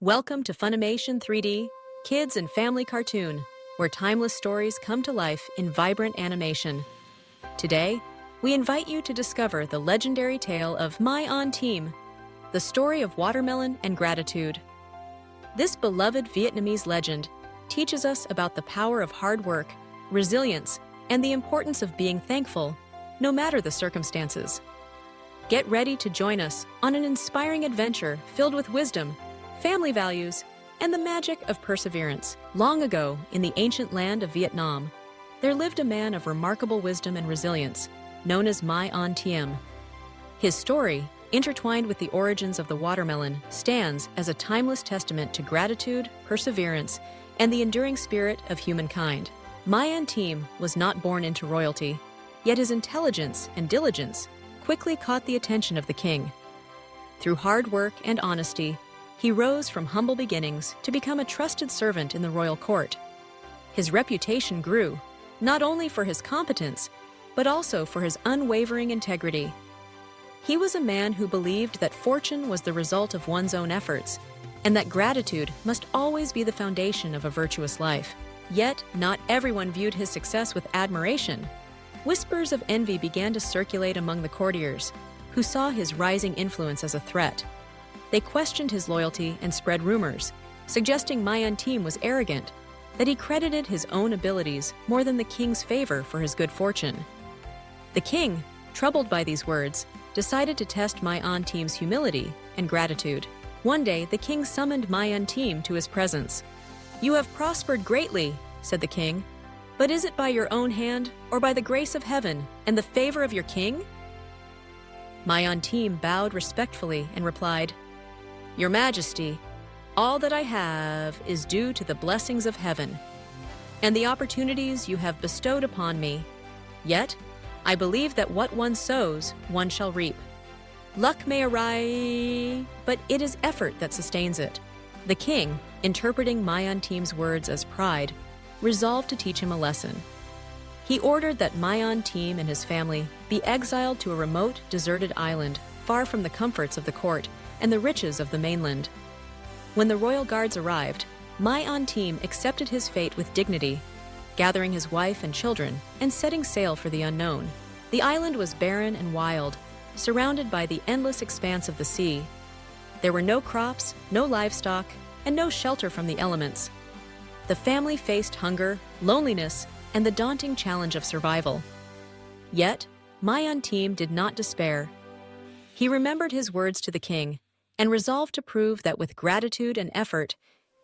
Welcome to Funimation 3D, kids and family cartoon, where timeless stories come to life in vibrant animation. Today, we invite you to discover the legendary tale of Mai An Tiem, the story of watermelon and gratitude. This beloved Vietnamese legend teaches us about the power of hard work, resilience, and the importance of being thankful, no matter the circumstances. Get ready to join us on an inspiring adventure filled with wisdom, family values, and the magic of perseverance. Long ago, in the ancient land of Vietnam, there lived a man of remarkable wisdom and resilience, known as Mai An Tiem. His story, intertwined with the origins of the watermelon, stands as a timeless testament to gratitude, perseverance, and the enduring spirit of humankind. Mai An Tiem was not born into royalty, yet his intelligence and diligence quickly caught the attention of the king. Through hard work and honesty, he rose from humble beginnings to become a trusted servant in the royal court. His reputation grew, not only for his competence, but also for his unwavering integrity. He was a man who believed that fortune was the result of one's own efforts, and that gratitude must always be the foundation of a virtuous life. Yet, not everyone viewed his success with admiration. Whispers of envy began to circulate among the courtiers, who saw his rising influence as a threat. They questioned his loyalty and spread rumors, suggesting Mai An Tiem was arrogant, that he credited his own abilities more than the king's favor for his good fortune. The king, troubled by these words, decided to test Mai An Tiem's humility and gratitude. One day, the king summoned Mai An Tiem to his presence. "You have prospered greatly," said the king. "But is it by your own hand, or by the grace of heaven and the favor of your king?" Mai An Tiem bowed respectfully and replied, "Your Majesty, all that I have is due to the blessings of heaven and the opportunities you have bestowed upon me. Yet, I believe that what one sows, one shall reap. Luck may arise, but it is effort that sustains it." The king, interpreting Mai An Tiem's words as pride, resolved to teach him a lesson. He ordered that Mai An Tiem and his family be exiled to a remote, deserted island far from the comforts of the court and the riches of the mainland. When the royal guards arrived, Mai An Tiem accepted his fate with dignity, gathering his wife and children and setting sail for the unknown. The island was barren and wild, surrounded by the endless expanse of the sea. There were no crops, no livestock, and no shelter from the elements. The family faced hunger, loneliness, and the daunting challenge of survival. Yet, Mai An Tiem did not despair. He remembered his words to the king and resolved to prove that with gratitude and effort,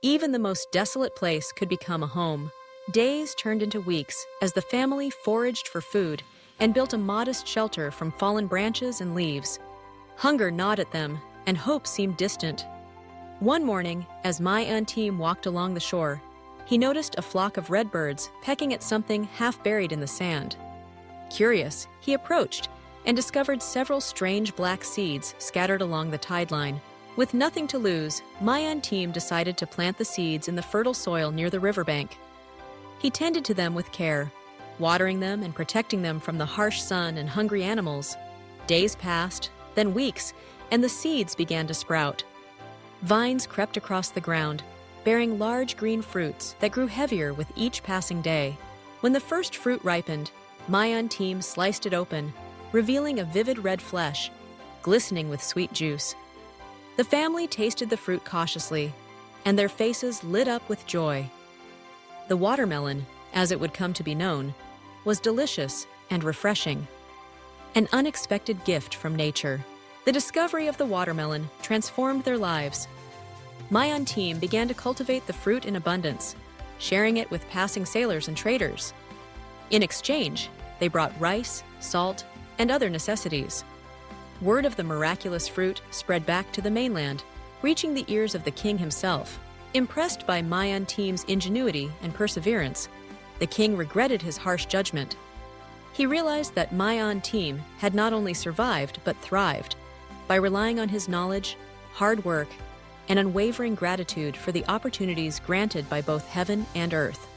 even the most desolate place could become a home. Days turned into weeks as the family foraged for food and built a modest shelter from fallen branches and leaves. Hunger gnawed at them, and hope seemed distant. One morning, as Mai An Tiem walked along the shore, he noticed a flock of redbirds pecking at something half buried in the sand. Curious, he approached and discovered several strange black seeds scattered along the tide line. With nothing to lose, Mai An Tiem decided to plant the seeds in the fertile soil near the riverbank. He tended to them with care, watering them and protecting them from the harsh sun and hungry animals. Days passed, then weeks, and the seeds began to sprout. Vines crept across the ground, bearing large green fruits that grew heavier with each passing day. When the first fruit ripened, Mai An Tiem sliced it open, revealing a vivid red flesh, glistening with sweet juice. The family tasted the fruit cautiously, and their faces lit up with joy. The watermelon, as it would come to be known, was delicious and refreshing. An unexpected gift from nature. The discovery of the watermelon transformed their lives. Mai An Tiem began to cultivate the fruit in abundance, sharing it with passing sailors and traders. In exchange, they brought rice, salt, and other necessities. Word of the miraculous fruit spread back to the mainland, reaching the ears of the king himself. Impressed by Mai An Tiem's ingenuity and perseverance, the king regretted his harsh judgment. He realized that Mai An Tiem had not only survived but thrived by relying on his knowledge, hard work, and unwavering gratitude for the opportunities granted by both heaven and earth.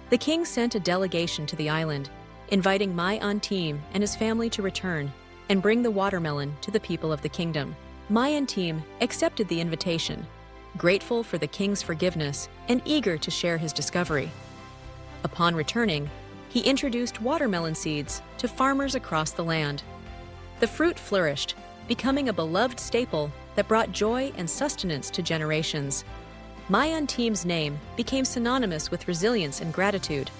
The king sent a delegation to the island, inviting Mai An Tiem and his family to return and bring the watermelon to the people of the kingdom. Mai An Tiem accepted the invitation, grateful for the king's forgiveness and eager to share his discovery. Upon returning, he introduced watermelon seeds to farmers across the land. The fruit flourished, becoming a beloved staple that brought joy and sustenance to generations. Mai An Tiem's name became synonymous with resilience and gratitude,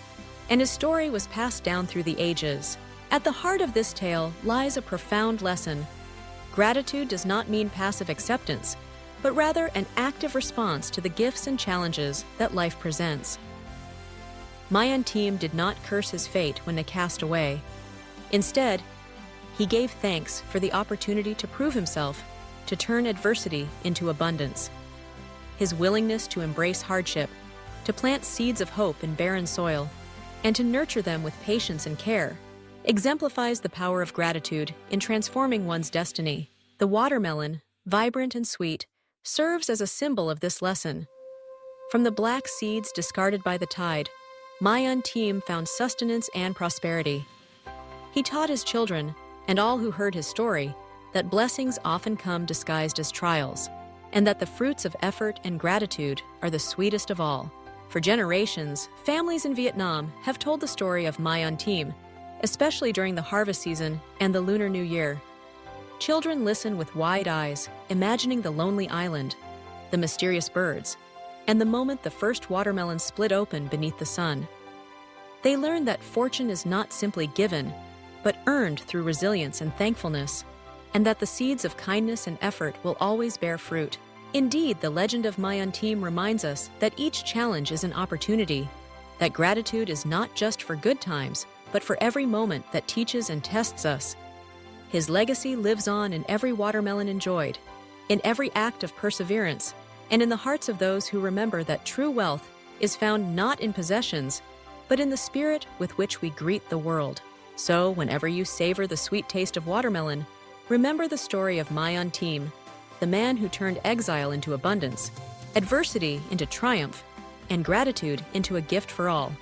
and his story was passed down through the ages. At the heart of this tale lies a profound lesson. Gratitude does not mean passive acceptance, but rather an active response to the gifts and challenges that life presents. Mai An Tiem did not curse his fate when they cast away. Instead, he gave thanks for the opportunity to prove himself, to turn adversity into abundance. His willingness to embrace hardship, to plant seeds of hope in barren soil, and to nurture them with patience and care, exemplifies the power of gratitude in transforming one's destiny. The watermelon, vibrant and sweet, serves as a symbol of this lesson. From the black seeds discarded by the tide, Mai An Tiem found sustenance and prosperity. He taught his children, and all who heard his story, that blessings often come disguised as trials, and that the fruits of effort and gratitude are the sweetest of all. For generations, families in Vietnam have told the story of Mai An Tiem, especially during the harvest season and the Lunar New Year. Children listen with wide eyes, imagining the lonely island, the mysterious birds, and the moment the first watermelon split open beneath the sun. They learn that fortune is not simply given, but earned through resilience and thankfulness, and that the seeds of kindness and effort will always bear fruit. Indeed, the legend of Mai An Tiem reminds us that each challenge is an opportunity, that gratitude is not just for good times, but for every moment that teaches and tests us. His legacy lives on in every watermelon enjoyed, in every act of perseverance, and in the hearts of those who remember that true wealth is found not in possessions, but in the spirit with which we greet the world. So, whenever you savor the sweet taste of watermelon, remember the story of Mai An Tiem, the man who turned exile into abundance, adversity into triumph, and gratitude into a gift for all.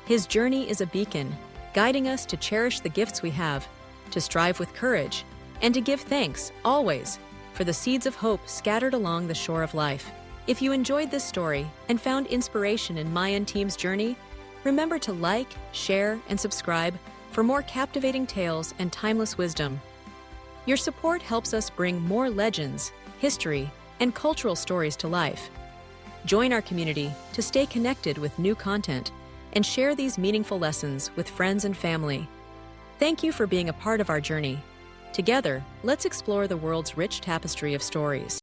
His journey is a beacon, guiding us to cherish the gifts we have, to strive with courage, and to give thanks, always, for the seeds of hope scattered along the shore of life. If you enjoyed this story and found inspiration in Mai An Tiem's journey, remember to like, share, and subscribe for more captivating tales and timeless wisdom. Your support helps us bring more legends, history, and cultural stories to life. Join our community to stay connected with new content and share these meaningful lessons with friends and family. Thank you for being a part of our journey. Together, let's explore the world's rich tapestry of stories.